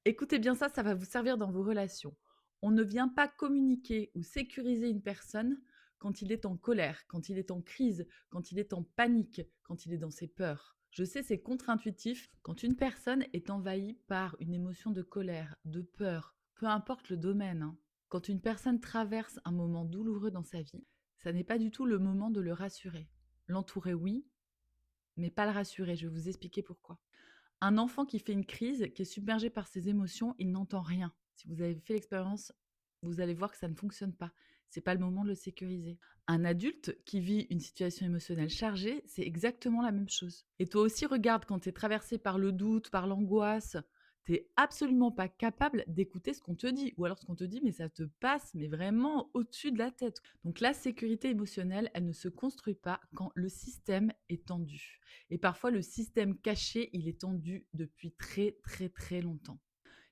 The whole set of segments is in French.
Écoutez bien ça va vous servir dans vos relations. On ne vient pas communiquer ou sécuriser une personne quand il est en colère, quand il est en crise, quand il est en panique, quand il est dans ses peurs. Je sais, c'est contre-intuitif. Quand une personne est envahie par une émotion de colère, de peur, peu importe le domaine, hein, quand une personne traverse un moment douloureux dans sa vie, ça n'est pas du tout le moment de le rassurer. L'entourer, oui, mais pas le rassurer. Je vais vous expliquer pourquoi. Un enfant qui fait une crise, qui est submergé par ses émotions, il n'entend rien. Si vous avez fait l'expérience, vous allez voir que ça ne fonctionne pas. C'est pas le moment de le sécuriser. Un adulte qui vit une situation émotionnelle chargée, c'est exactement la même chose. Et toi aussi, regarde, quand tu es traversé par le doute, par l'angoisse, t'es absolument pas capable d'écouter ce qu'on te dit. Ou alors ce qu'on te dit, mais ça te passe, mais vraiment au-dessus de la tête. Donc la sécurité émotionnelle, elle ne se construit pas quand le système est tendu. Et parfois, le système caché, il est tendu depuis très, très, très longtemps.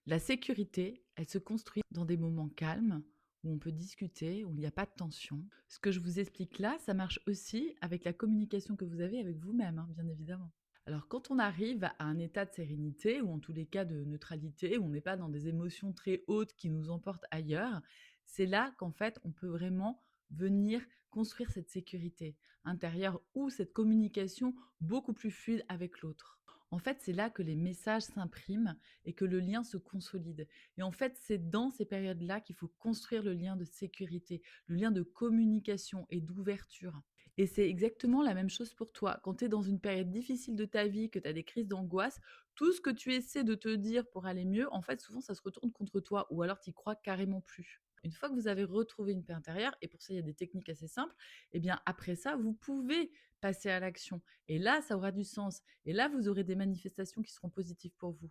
La sécurité, elle se construit dans des moments calmes, où on peut discuter, où il n'y a pas de tension. Ce que je vous explique là, ça marche aussi avec la communication que vous avez avec vous-même, hein, bien évidemment. Alors, quand on arrive à un état de sérénité, ou en tous les cas de neutralité, où on n'est pas dans des émotions très hautes qui nous emportent ailleurs, c'est là qu'en fait, on peut vraiment venir construire cette sécurité intérieure ou cette communication beaucoup plus fluide avec l'autre. En fait, c'est là que les messages s'impriment et que le lien se consolide. Et en fait, c'est dans ces périodes-là qu'il faut construire le lien de sécurité, le lien de communication et d'ouverture. Et c'est exactement la même chose pour toi. Quand tu es dans une période difficile de ta vie, que tu as des crises d'angoisse, tout ce que tu essaies de te dire pour aller mieux, en fait, souvent, ça se retourne contre toi ou alors tu y crois carrément plus. Une fois que vous avez retrouvé une paix intérieure, et pour ça, il y a des techniques assez simples, eh bien, après ça, vous pouvez passer à l'action. Et là, ça aura du sens. Et là, vous aurez des manifestations qui seront positives pour vous.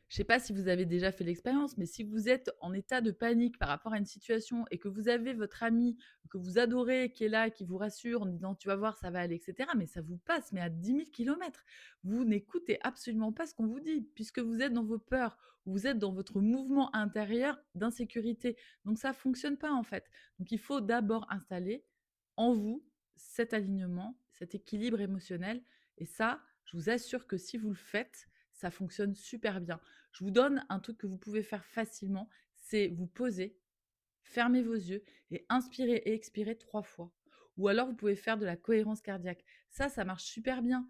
Je sais pas si vous avez déjà fait l'expérience, mais si vous êtes en état de panique par rapport à une situation et que vous avez votre ami que vous adorez, qui est là, qui vous rassure en disant tu vas voir, ça va aller, etc. Mais ça vous passe, mais à 10 000 kilomètres. Vous n'écoutez absolument pas ce qu'on vous dit, puisque vous êtes dans vos peurs, vous êtes dans votre mouvement intérieur d'insécurité. Donc ça fonctionne pas en fait. Donc il faut d'abord installer en vous cet alignement, cet équilibre émotionnel. Et ça, je vous assure que si vous le faites, ça fonctionne super bien. Je vous donne un truc que vous pouvez faire facilement, c'est vous poser, fermer vos yeux et inspirer et expirer 3 fois. Ou alors vous pouvez faire de la cohérence cardiaque. Ça marche super bien.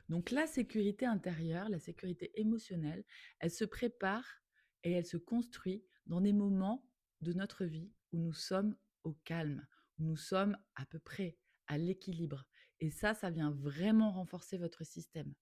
Donc la sécurité intérieure, la sécurité émotionnelle, elle se prépare et elle se construit dans des moments de notre vie où nous sommes au calme, où nous sommes à peu près à l'équilibre. Et ça vient vraiment renforcer votre système.